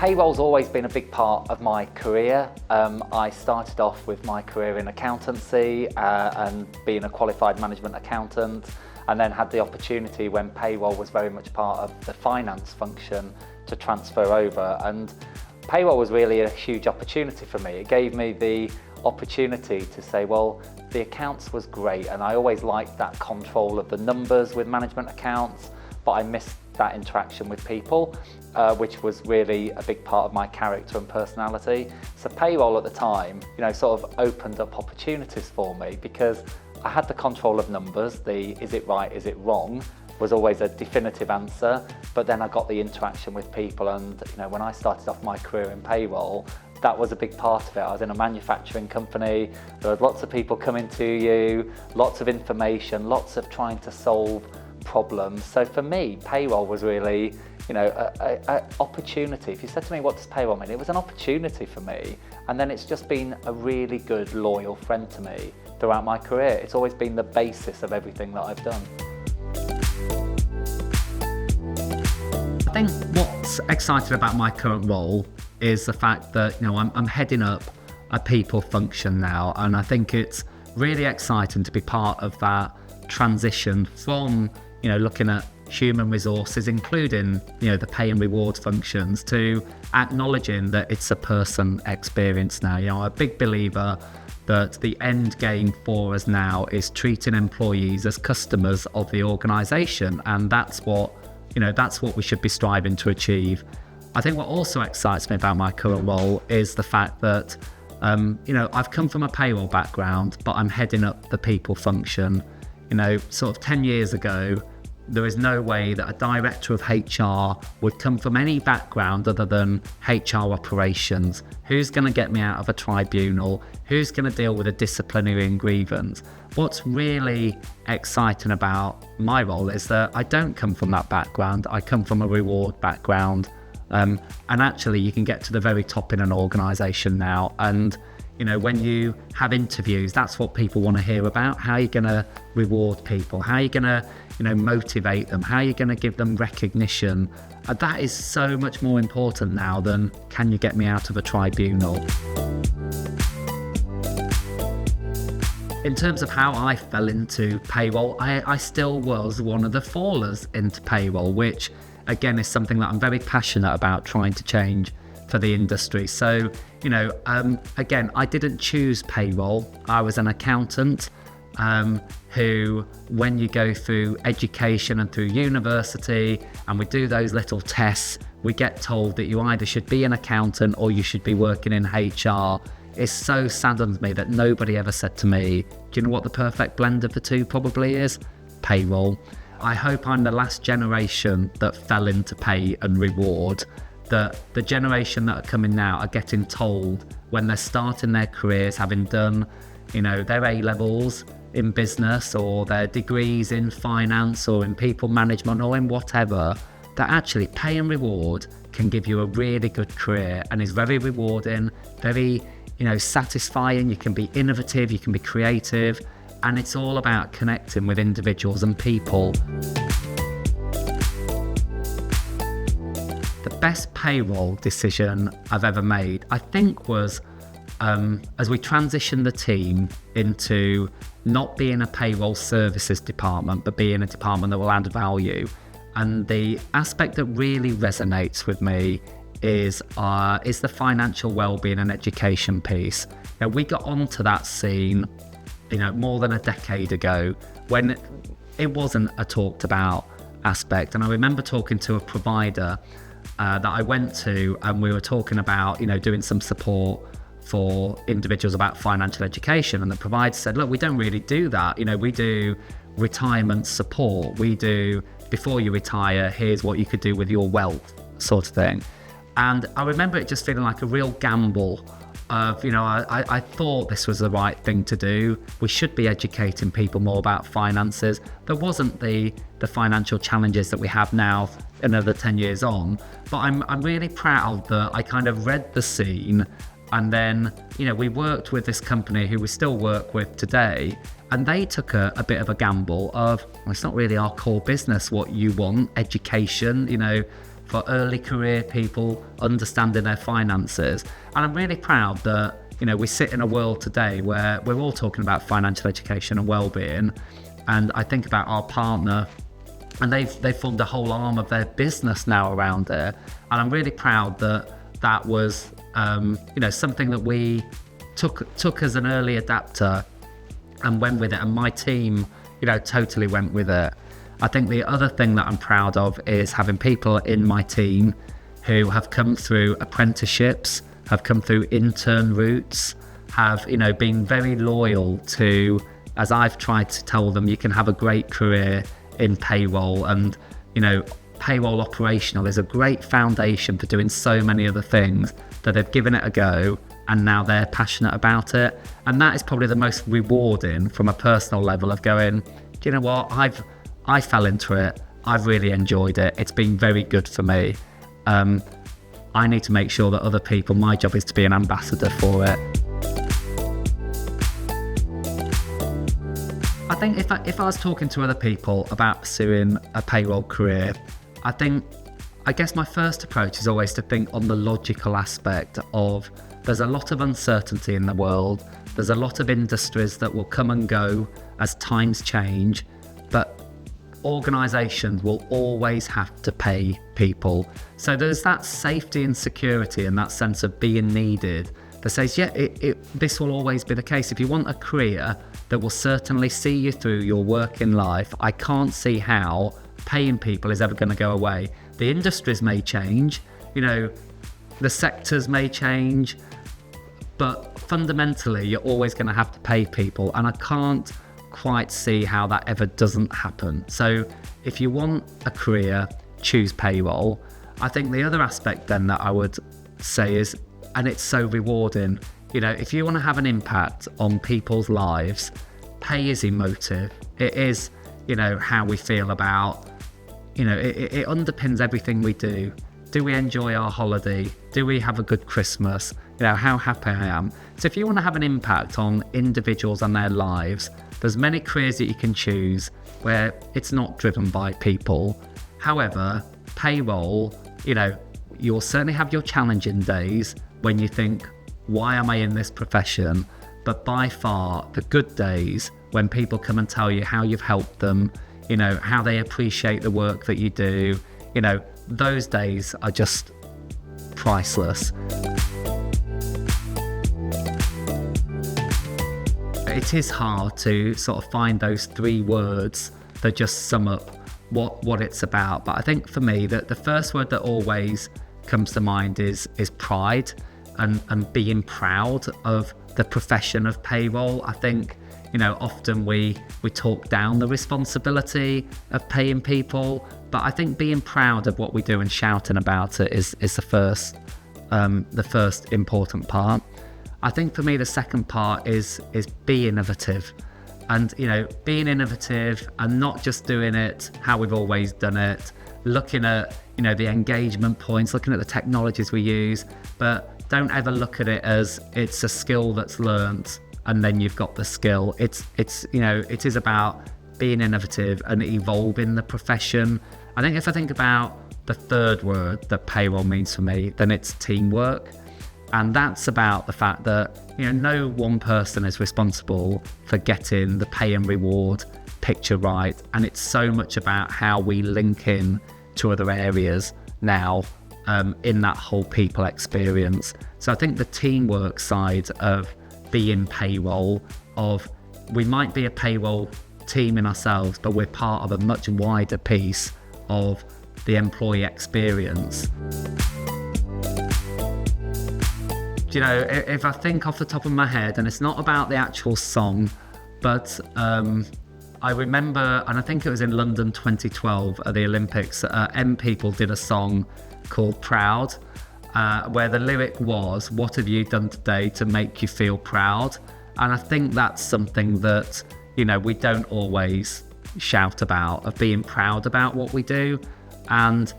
Payroll's always been a big part of my career. I started off with my career in accountancy and being a qualified management accountant, and then had the opportunity when payroll was very much part of the finance function to transfer over. And payroll was really a huge opportunity for me. It gave me the opportunity to say, well, the accounts was great, and I always liked that control of the numbers with management accounts, but I missed that interaction with people, which was really a big part of my character and personality. So payroll at the time, sort of opened up opportunities for me because I had the control of numbers. The is it right, is it wrong was always a definitive answer, but then I got the interaction with people, and when I started off my career in payroll, that was a big part of it. I was in a manufacturing company, there was lots of people coming to you, lots of information, lots of trying to solve problems. So for me, payroll was really, an opportunity. If you said to me, what does payroll mean? It was an opportunity for me. And then it's just been a really good, loyal friend to me throughout my career. It's always been the basis of everything that I've done. I think what's exciting about my current role is the fact that, I'm heading up a people function now. And I think it's really exciting to be part of that transition from looking at human resources, including the pay and reward functions, to acknowledging that it's a person experience now. I'm a big believer that the end game for us now is treating employees as customers of the organisation, and that's what we should be striving to achieve. I think what also excites me about my current role is the fact that I've come from a payroll background, but I'm heading up the people function. Sort of 10 years ago, there is no way that a director of HR would come from any background other than HR operations. Who's going to get me out of a tribunal? Who's going to deal with a disciplinary and grievance? What's really exciting about my role is that I don't come from that background. I come from a reward background. And actually, you can get to the very top in an organisation now. And when you have interviews, that's what people want to hear about. How are you going to reward people? How are you going to, motivate them? How are you going to give them recognition? That is so much more important now than can you get me out of a tribunal? In terms of how I fell into payroll, I still was one of the fallers into payroll, which again is something that I'm very passionate about trying to change for the industry. So, again, I didn't choose payroll. I was an accountant who, when you go through education and through university and we do those little tests, we get told that you either should be an accountant or you should be working in HR. It so saddens me that nobody ever said to me, do you know what the perfect blend of the two probably is? Payroll. I hope I'm the last generation that fell into pay and reward. That the generation that are coming now are getting told when they're starting their careers, having done, their A-levels in business or their degrees in finance or in people management or in whatever, that actually pay and reward can give you a really good career and is very rewarding, very, satisfying. You can be innovative, you can be creative, and it's all about connecting with individuals and people. The best payroll decision I've ever made, I think, was as we transitioned the team into not being a payroll services department, but being a department that will add value. And the aspect that really resonates with me is the financial well-being and education piece. We got onto that scene, more than a decade ago when it wasn't a talked about aspect. And I remember talking to a provider that I went to, and we were talking about, doing some support for individuals about financial education. And the provider said, look, we don't really do that. We do retirement support. We do, before you retire, here's what you could do with your wealth sort of thing. And I remember it just feeling like a real gamble of, I thought this was the right thing to do. We should be educating people more about finances. There wasn't the financial challenges that we have now another 10 years on, but I'm really proud that I kind of read the scene. And then, we worked with this company who we still work with today, and they took a bit of a gamble of, well, it's not really our core business what you want, education, for early career people understanding their finances. And I'm really proud that, we sit in a world today where we're all talking about financial education and well-being. And I think about our partner, and they've formed a whole arm of their business now around it. And I'm really proud that was, something that we took as an early adapter and went with it. And my team, totally went with it. I think the other thing that I'm proud of is having people in my team who have come through apprenticeships, have come through intern routes, have, been very loyal to, as I've tried to tell them, you can have a great career in payroll, and, payroll operational is a great foundation for doing so many other things, that they've given it a go and now they're passionate about it. And that is probably the most rewarding from a personal level of going, do you know what, I fell into it, I've really enjoyed it, it's been very good for me. I need to make sure that other people, my job is to be an ambassador for it. I think if I was talking to other people about pursuing a payroll career, I guess my first approach is always to think on the logical aspect of, there's a lot of uncertainty in the world, there's a lot of industries that will come and go as times change, but organisations will always have to pay people. So there's that safety and security and that sense of being needed that says, this will always be the case. If you want a career that will certainly see you through your working life, I can't see how paying people is ever going to go away. The industries may change, the sectors may change, but fundamentally you're always going to have to pay people, and I can't quite see how that ever doesn't happen. So if you want a career, choose payroll. I think the other aspect then that I would say is, and it's so rewarding, if you want to have an impact on people's lives, pay is emotive. It is, how we feel about, it underpins everything we do. Do we enjoy our holiday? Do we have a good Christmas? How happy I am. So if you want to have an impact on individuals and their lives, there's many careers that you can choose where it's not driven by people. However, payroll, you'll certainly have your challenging days when you think, why am I in this profession? But by far, the good days, when people come and tell you how you've helped them, how they appreciate the work that you do, those days are just priceless. It is hard to sort of find those three words that just sum up what it's about. But I think for me, that the first word that always comes to mind is pride, and being proud of the profession of payroll. I think, often we talk down the responsibility of paying people, but I think being proud of what we do and shouting about it is the first important part. I think for me, the second part is be innovative, and being innovative and not just doing it how we've always done it, looking at the engagement points, looking at the technologies we use, but don't ever look at it as it's a skill that's learnt and then you've got the skill. It is about being innovative and evolving the profession. I think if I think about the third word that payroll means for me, then it's teamwork. And that's about the fact that, no one person is responsible for getting the pay and reward picture right. And it's so much about how we link in to other areas now in that whole people experience. So I think the teamwork side of being payroll, of we might be a payroll team in ourselves, but we're part of a much wider piece of the employee experience. If I think off the top of my head, and it's not about the actual song, but I remember, and I think it was in London 2012 at the Olympics, M People did a song called Proud, where the lyric was, what have you done today to make you feel proud? And I think that's something that, we don't always shout about, of being proud about what we do. And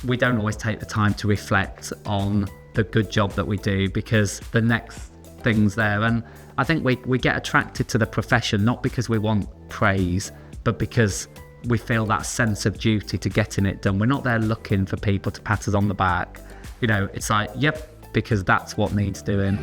we don't always take the time to reflect on the good job that we do, because the next thing's there. And I think we get attracted to the profession not because we want praise, but because we feel that sense of duty to getting it done. We're not there looking for people to pat us on the back. You know, it's like, yep, because that's what needs doing.